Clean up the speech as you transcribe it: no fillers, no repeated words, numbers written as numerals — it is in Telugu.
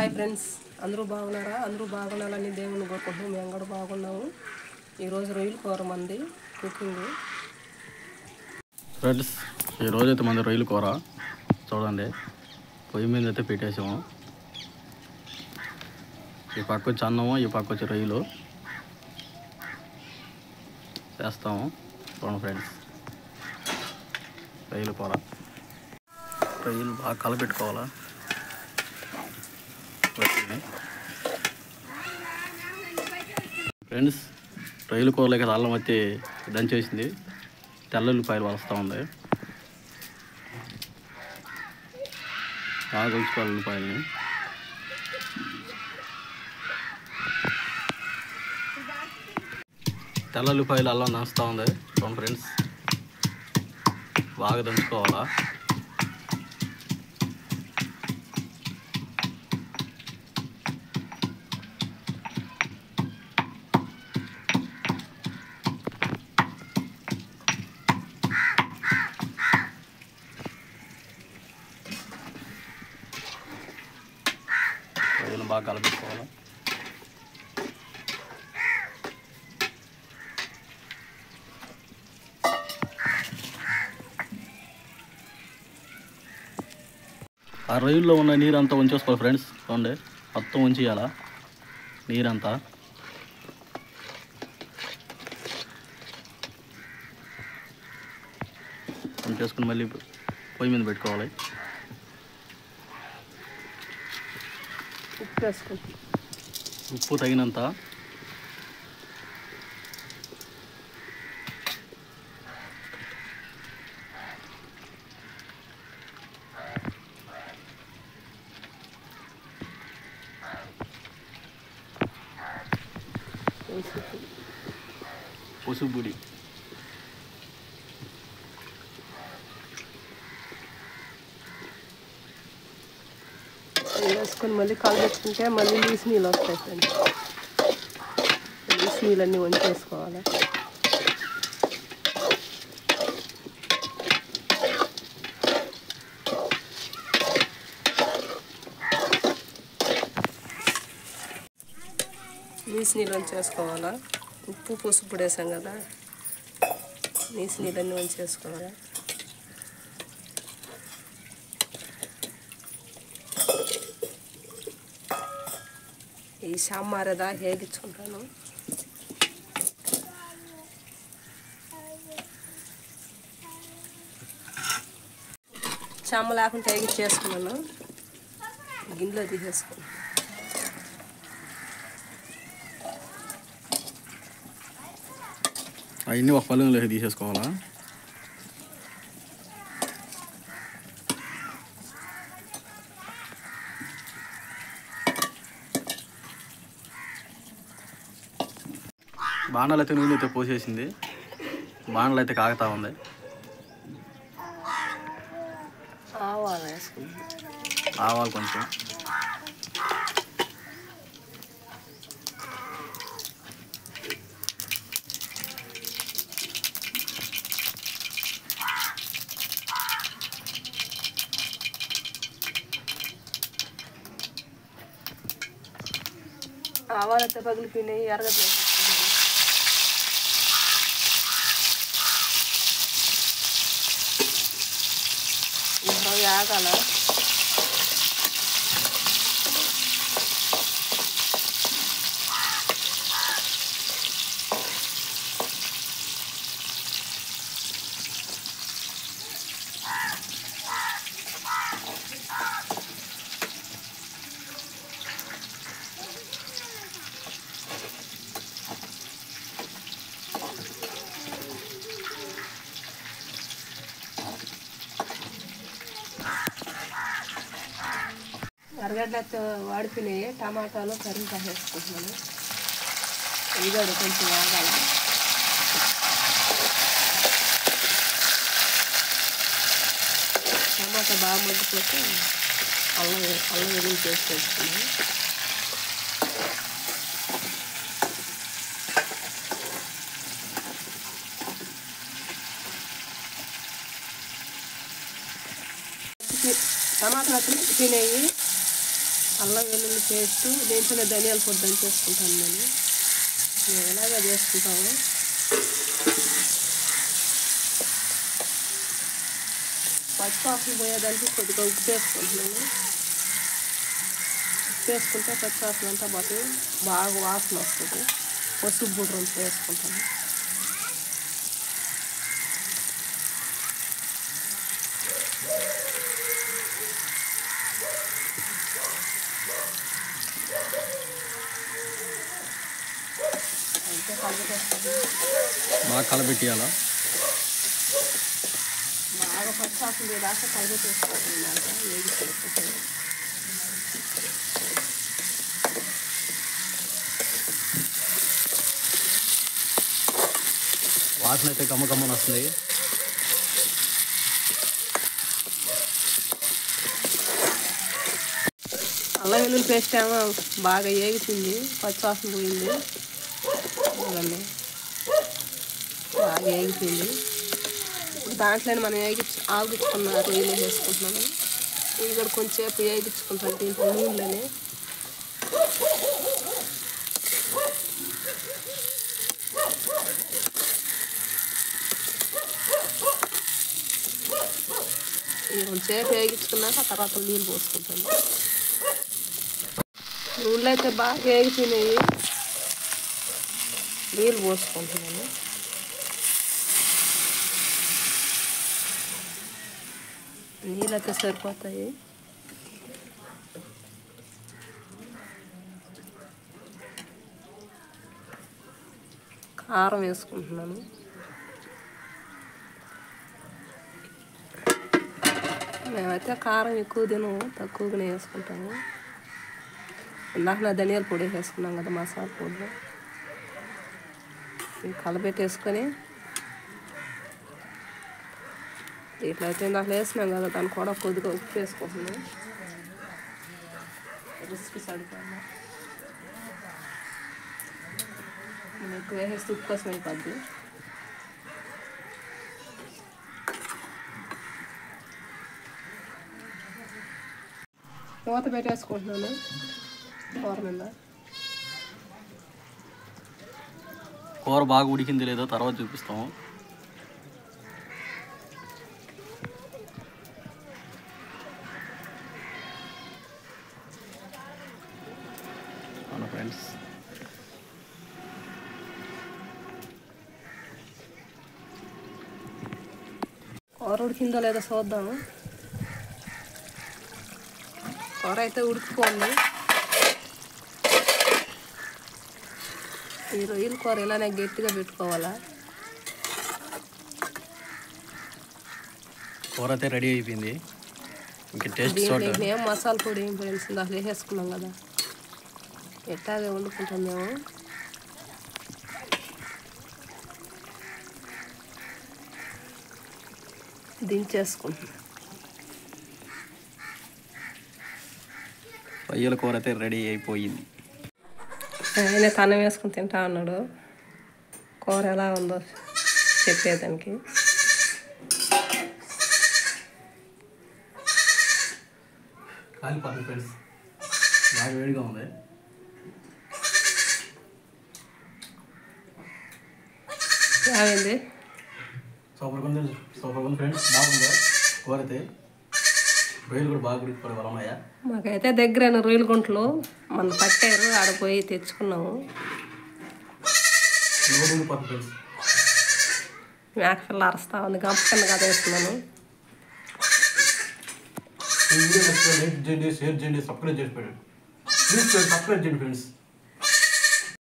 హాయ్ ఫ్రెండ్స్, అందరూ బాగున్నారా? అందరూ బాగున్నారని దేవుని కోరుకుంటున్నాం. మేము కూడా బాగున్నాము. ఈరోజు రొయ్యల కూర మంది కుకింగ్. ఫ్రెండ్స్, ఈరోజు అయితే మంది రొయ్యల కూర చూడండి. పొయ్యి మీద అయితే పెట్టేసాము. ఈ పక్క వచ్చి అన్నము, ఈ పక్క వచ్చి రొయ్యలు చేస్తాము. చూడండి ఫ్రెండ్స్, రొయ్యల కూర. రొయ్యలు బాగా కలపెట్టుకోవాలా. ఫ్రెండ్స్, రొయ్యల కూరలోకి అల్లం వచ్చి దంచేసింది. తెల్లుల్లిపాయలు వస్తూ ఉంది. బాగా ఉంచుకోవాలి ఉల్లిపాయలని. తెల్లుల్లిపాయలు అల్లం దంచుతూ ఉంది. చూడండి ఫ్రెండ్స్, బాగా దంచుకోవాలా. రొయ్యలు బాగా కలపెట్టుకోవాలి. ఆ రొయ్యల్లో ఉన్న నీరంతా ఉంచేసుకోవాలి ఫ్రెండ్స్. చూడండి, మొత్తం ఉంచేయాలా నీరంతా. ఉంచేసుకుని మళ్ళీ పొయ్యి మీద పెట్టుకోవాలి. ఉప్పు వేసుకుంటాం. ఉప్పు తగినంత. పసుపు పొడి. వేసుకొని మళ్ళీ కలబెట్టుకుంటే మళ్ళీ నీసు నీళ్ళు వస్తాయి ఫ్రెండ్స్. నీసు నీళ్ళన్నీ వంచేసుకోవాలి. నీసు నీళ్ళు వంచేసుకోవాలా. ఉప్పు పసుపు పొడి వేసాం కదా, నీసు నీళ్ళన్నీ వంచేసుకోవాలి. ఈ సాంబారదా వేగించుకుంటాను. చెమ్మ లేకుండా వేగించేసుకున్నాను. గిన్నెలో తీసేసుకున్నాను. అవన్నీ ఒక పళ్ళెంలోకి తీసేసుకోవాలా. బాణాలు అయితే నూనె అయితే పోసేసింది. బాణాలు అయితే కాగుతూ ఉంది. ఆవాలు వేసుకుంటాను. ఆవాలు కొంచెం. ఆవాలైతే పగిలిపోయినాయి. ఎరగడ్డ ఇంకా ఆగాల. ఎరగడ్డ వాడిపోయినాయి. టమాటాలు కరివేపాకు వేసుకుంటున్నాను. ఇదిగోడు కొంచెం ఆగాల. టమాటా బాగా మగ్గిపోతే అల్లం వెల్లుల్లి పేస్ట్ వేసుకున్నాను. టమాటాలు తినేవి అల్లం వెల్లుల్లి పేస్ట్ దీంట్లోనే ధనియాల పొడి దంచేసుకుంటాను నేను ఎలాగా చేసుకుంటాము. పచ్చివాసన పోయేదానికి కొద్దిగా ఉప్పు వేసుకుంటున్నాను. ఉప్పు వేసుకుంటే పచ్చివాసన అంతా పోతే బాగా వాసన వస్తుంది. పసుపు బుడ్రంత వేసుకుంటాను. అయితే బాగా కలబెట్టియాలా? బాగా పచ్చివాసన పోయేదాకా కలిపేసుకోవాలి. వేగిపోతుంది. వాసన అయితే కమ్మకమ్మని వస్తుంది. అల్లం వెల్లుల్లి పేస్ట్ ఏమో బాగా వేగుతుంది, పచ్చివాసన పోయింది. అలానే బాగా వేగిపోయింది. ఇప్పుడు దాంట్లోనే మనం ఆగిచ్చుకున్న రొయ్యలు వేసుకుంటున్నాము. ఇవి కూడా కొంచెంసేపు వేగించుకుంటాం దీంట్లో నూనెలోనే. ఇవి కొంచెంసేపు వేగించుకున్నాక తర్వాత నీళ్ళు పోసుకుంటాను. నూనెలు అయితే బాగా వేగిపోయినాయి, నీళ్ళు పోసుకుంటున్నాను. నీళ్ళు అయితే సరిపోతాయి. కారం వేసుకుంటున్నాను. మేమైతే కారం ఎక్కువ తినము, తక్కువగానే వేసుకుంటాము. ఇందాక నా ధనియాల పొడి వేసుకున్నాం కదా, మసాలా పొడి. ఇవి కలబెట్టేసుకొని ఇట్లా అయితే ఇందాక వేసినాం కదా, దాన్ని కూడా కొద్దిగా ఉప్పు వేసుకుంటున్నాం. రుచికి సరిపోయింది. ఎక్కువ వేసేస్తే ఉప్పు కోసం అయిపోద్ది. మూత పెట్టేసుకుంటున్నాను కూర మీద. కూర బాగా ఉడికింది లేదో తర్వాత చూపిస్తాము. అవునా ఫ్రెండ్స్, కూర ఉడికిందో లేదో చూద్దాము. కూర అయితే ఉడికిపోయింది. ఈ రొయ్యల కూర ఇలానే గట్టిగా పెట్టుకోవాలా. కూర అయితే రెడీ అయిపోయింది. ఇంకా టేస్ట్ దీంట్లో చూడండి. ఏం మసాలా పొడి ఏం పోయింది, అసలు వేసేసుకున్నాం కదా, ఎట్టాగే వండుకుంటాం మేము. దించేసుకుంటాం. రొయ్యల కూర అయితే రెడీ అయిపోయింది. ఆయన తనం వేసుకుని తింటా అన్నాడు. కూర ఎలా ఉందో చెప్పేదానికి. కాలిపోతుంది ఫ్రెండ్స్, బాగా వేడిగా ఉంది. ఏమైంది? సూపర్ ఉంది ఫ్రెండ్స్, బాగుంది కూర అయితే. రొయ్యలు కూడా బాగా ఉడికిపోయి వల్ల ఉన్నాయా? మాకైతే దగ్గరైన రొయ్యల గుంటలు మన పట్టారు, ఆడ పోయి తెచ్చుకున్నాము. ఫ్రెండ్స్, మేకపిల్ల అరుస్తా ఉంది, గంప కదా వేస్తున్నాను. ఈ వీడియో నచ్చితే లైక్ చేయండి, షేర్ చేయండి, సబ్స్క్రైబ్ చేసి పెట్టండి. ప్లీజ్ సబ్స్క్రైబ్ చేయండి ఫ్రెండ్స్.